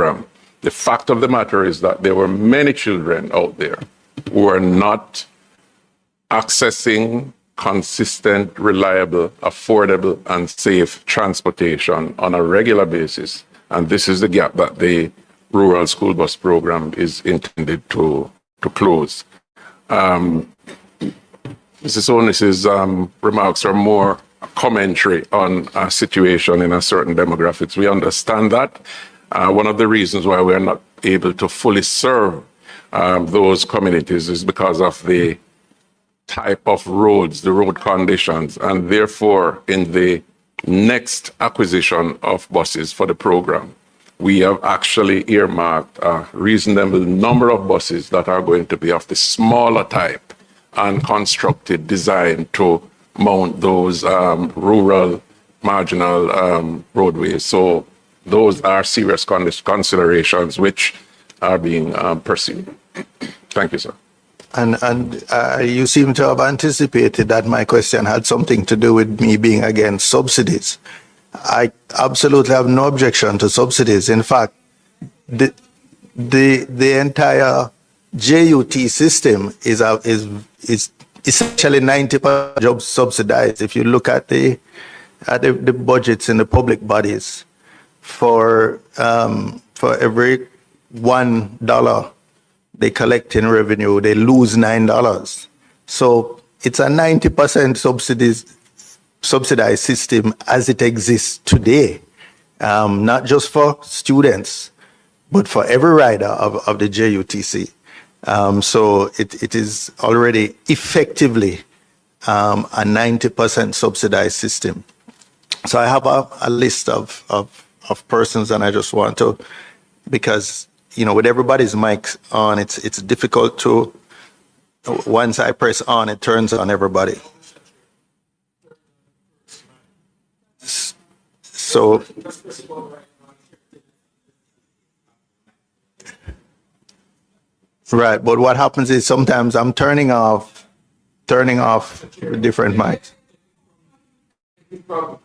program. The fact of the matter is that there were many children out there who are not accessing consistent, reliable, affordable, and safe transportation on a regular basis. And this is the gap that the rural school bus program is intended to close. Mrs. Onis's remarks are more commentary on a situation in a certain demographics. We understand that. One of the reasons why we are not able to fully serve those communities is because of the type of roads, the road conditions, and therefore in the next acquisition of buses for the program, we have actually earmarked a reasonable number of buses that are going to be of the smaller type and constructed, designed to mount those rural, marginal roadways. So those are serious considerations which are being pursued. Thank you, sir. And you seem to have anticipated that my question had something to do with me being against subsidies. I absolutely have no objection to subsidies. In fact, the entire JUT system is essentially 90% job subsidized. If you look at the budgets in the public bodies, for every $1 they collect in revenue, they lose $9. So it's a 90% subsidized system as it exists today, not just for students, but for every rider of the JUTC. So it is already effectively a 90% subsidized system. So I have a list of persons, and I just want to, because with everybody's mics on, it's difficult to, once I press on, it turns on everybody. So right, but what happens is sometimes I'm turning off different mics. So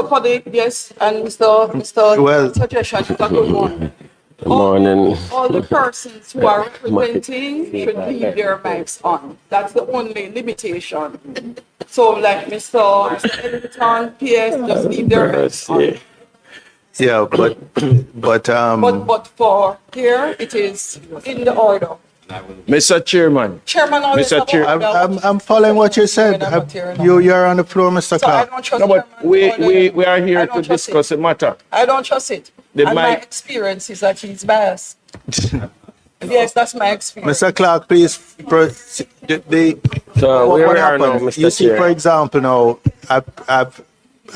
for the yes, and Mr. suggestion, good morning. Good morning. All the persons who are representing should leave their mics on. That's the only limitation. So like Mr. Edmonton, PS, just leave their mics on. Yeah, but for here, it is in the order. Mr. Chairman. Chairman, Mr. Chair, I'm following what you said. You're on the floor, Mr. So I Clark. don't trust No, but Chairman we are here to discuss the matter. I don't trust it. And my experience is that he's biased. Yes, that's my experience. Mr. Clark, please. So what where we are now, happens? Mr. You see, Chair. for example, now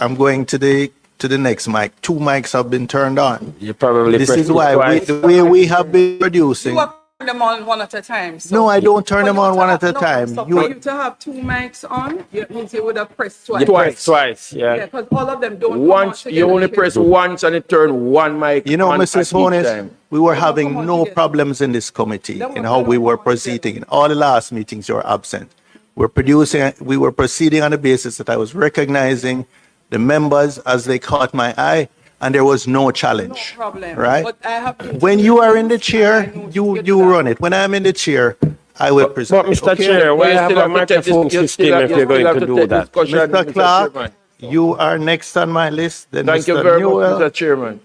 I'm going to the next mic. 2 mics have been turned on. You probably This pressed is it why twice. the way we have been producing. You have to turn them on one at a time. So No, I don't turn them on one at a time. So for you to have 2 mics on, it means you would have pressed twice. Twice, Yeah, yeah. because all of them don't come Once out you together. only press once and it turn one mic. You know, on Mrs. at each Honest, time. we were having no problems in this committee in how we were proceeding. In all the last meetings, you were absent. We were proceeding on the basis that I was recognizing the members as they caught my eye, and there was no challenge. No problem. Right? But I have to When you are in the chair, you run it. When I'm in the chair, I will present. But Mr. Okay? Chair, we You have still a have to take this- microphone you system still if you're going to do that. Mr. Clark, you are next on my list. Then Thank you Mr. very Newell, much, Mr. Chairman.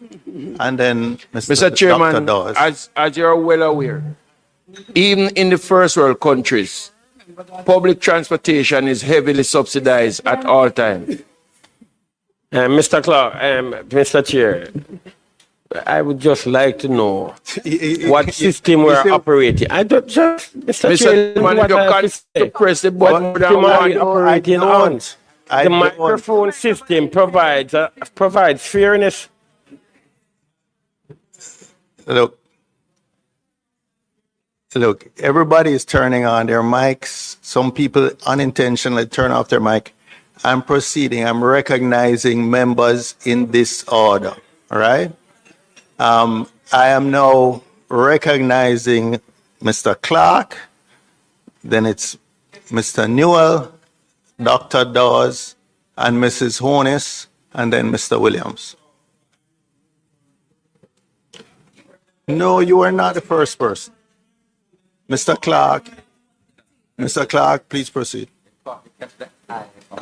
and then Mr. Dr. Chairman, Dawes. as you're well aware, even in the first world countries, public transportation is heavily subsidized at all times. Mr. Clark, Mr. Chair, I would just like to know what system we're operating. I don't just, Mr. Chairman, if you can't press the button more than one, operating on. The microphone system provides fairness. Look, everybody is turning on their mics. Some people unintentionally turn off their mic. I'm proceeding. I'm recognizing members in this order. All right. I am now recognizing Mr. Clark, Then it's Mr. Newell, Dr. Dawes, and Mrs. Honus, and then Mr. Williams. No, you are not the first person. Mr. Clark, please proceed.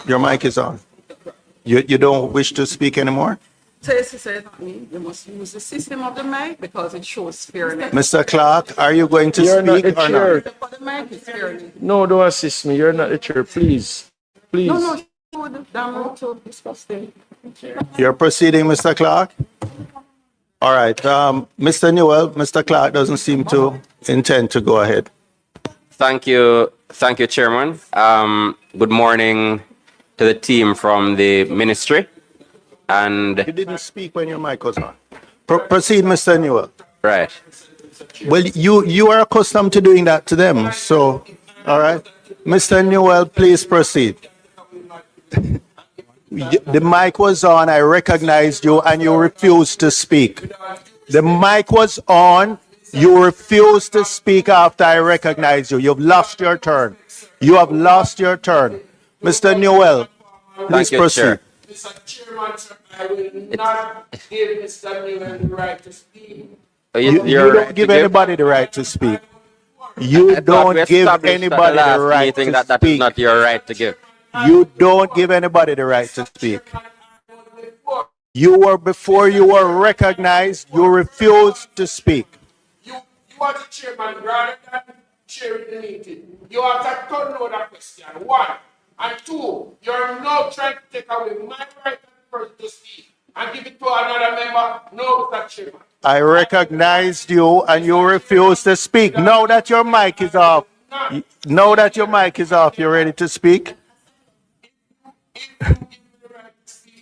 Your mic is on. You don't wish to speak anymore? Tracy said, not me. You must use the system of the mic because it shows fairness. Mr. Clark, are you going to You're not speak the or chair. not? For the mic is fairness. No, don't assist me. You're not the chair. Please. Please. No, she would damn to discuss them. You're proceeding, Mr. Clark? All right. Mr. Newell, Mr. Clark doesn't seem to intend to go ahead. Thank you, Chairman. Good morning to the team from the ministry. And You didn't speak when your mic was on. Proceed, Mr. Newell. right, Well, you are accustomed to doing that to them. So, all right. Mr. Newell, please proceed. The mic was on. I recognized you and you refused to speak. The mic was on. You refused to speak after I recognized you. You've lost your turn. You have lost your turn. Mr. Newell, please Thank you, proceed. Chair. Mr. Chairman, sir, I will not give Mr. Newell the right to speak. You You're don't right give to anybody the right to speak. You I thought we don't give established at the anybody last the right meeting to that that is speak. not your right to give. You don't give anybody the right to speak. You were, before you were recognized, you refused to speak. You are the chairman rather than chairing the meeting. You have to turn over that question. One. And two, you're now trying to take away my right as a person to speak and give it to another member. No, Mr. Chairman. I recognized you and you refused to speak. Now that your mic is off, now that your mic is off, you're ready to speak?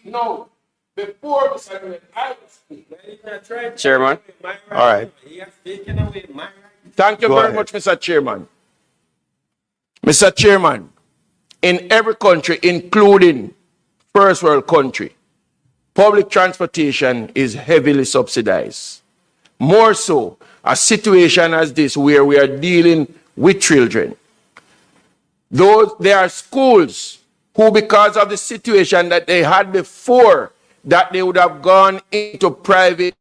No. Before Mr. Newell, I will speak. Chairman, All right. Thank you Go very ahead. much, Mr. Chairman. Mr. Chairman, in every country, including first world country, public transportation is heavily subsidized. More so, a situation as this where we are dealing with children. There are schools who, because of the situation that they had before, that they would have gone into private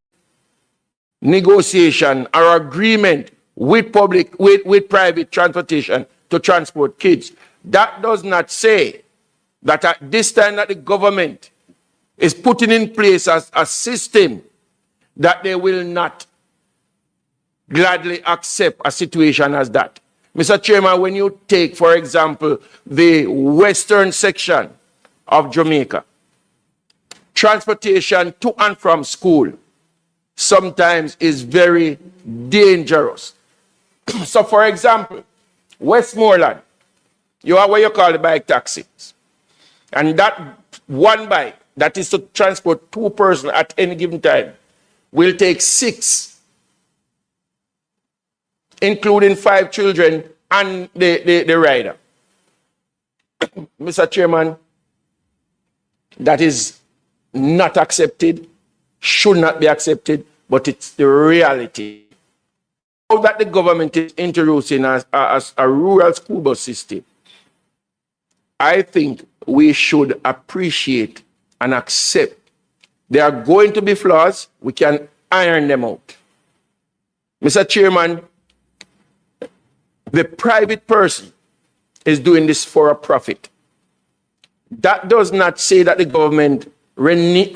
negotiation or agreement with private transportation to transport kids. That does not say that at this time that the government is putting in place a system that they will not gladly accept a situation as that. Mr. Chairman, when you take, for example, the western section of Jamaica, transportation to and from school sometimes is very dangerous. So, for example, Westmoreland, you have what you call the bike taxis. And that one bike that is to transport two persons at any given time will take 6, including 5 children and the rider. Mr. Chairman, that is not accepted, should not be accepted, but it's the reality. Now that the government is introducing as a rural school bus system, I think we should appreciate and accept. There are going to be flaws, we can iron them out. Mr. Chairman, the private person is doing this for a profit. That does not say that the government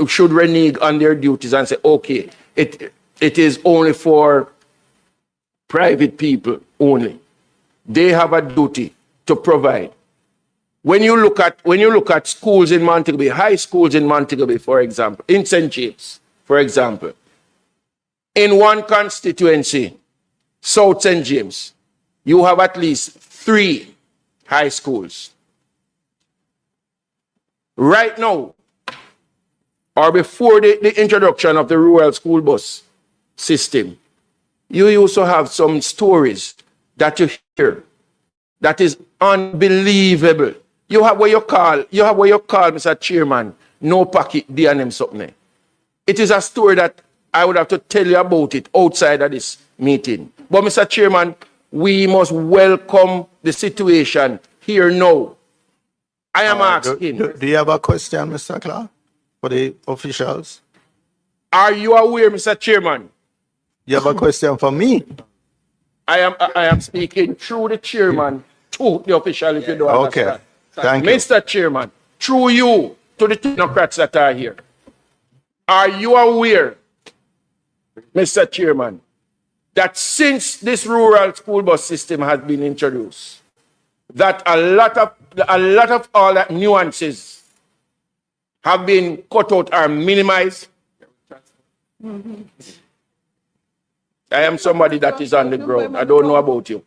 should renege on their duties and say, okay, it is only for private people only. They have a duty to provide. When you look at schools in Montego Bay, high schools in Montego Bay, for example, in St. James, for example, in one constituency, South St. James, you have at least 3 high schools. Right now, or before the introduction of the rural school bus system, you also have some stories that you hear that is unbelievable. You have what you call, Mr. Chairman, no pocket D&M something. It is a story that I would have to tell you about it outside of this meeting. But Mr. Chairman, we must welcome the situation here now. I am asking, Do you have a question, Mr. Clark, for the officials? are you aware, Mr. Chairman? You have a question for me? I am speaking through the chairman to the official, if you don't Okay, understand. thank you. Mr. Chairman, through you to the technocrats that are here. Are you aware, Mr. Chairman, that since this rural school bus system has been introduced, that a lot of all that nuances have been cut out or minimized? I am somebody that is on the ground. I don't know about you.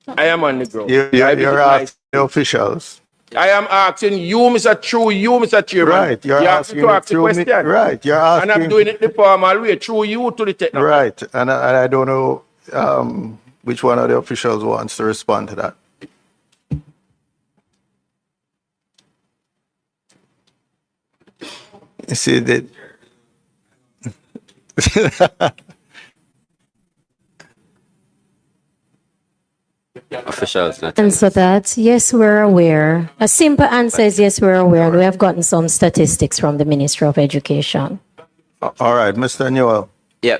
I am on the ground. You're asking the officials. I am asking you, Mr. Chairman. Right, you're you asking have to it ask the through me. question. Right, you're And I'm asking. doing it the formal way, through you to the technical. Right, and I don't know which one of the officials wants to respond to that. You see that. Officials, not Answer that. Yes, we're aware. A simple answer is yes, we're aware. And we have gotten some statistics from the Ministry of Education. All right, Mr. Newell. yeah.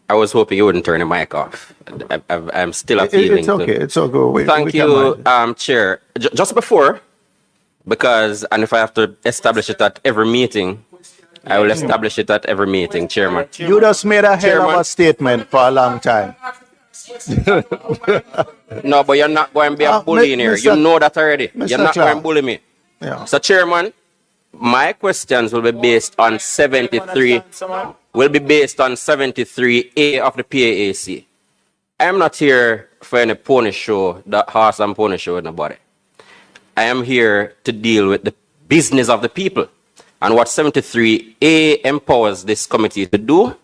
I was hoping you wouldn't turn the mic off. I'm still appealing. It's okay. It's okay. We Thank can you, manage. Chair. Just before, because, and if I have to establish it at every meeting, I will establish it at every meeting, Chairman. You just made a hell of Chairman. a statement for a long time. No, but you're not going to be a bully in here. Mr. You know that already. Mr. You're not Clark. going to bully me. Yeah. So, Chairman, my questions will be based on 73. Will be based on 73A of the PAAC. I am not here for any pony show, the horse and pony show with nobody. I am here to deal with the business of the people. And what 73A empowers this committee to do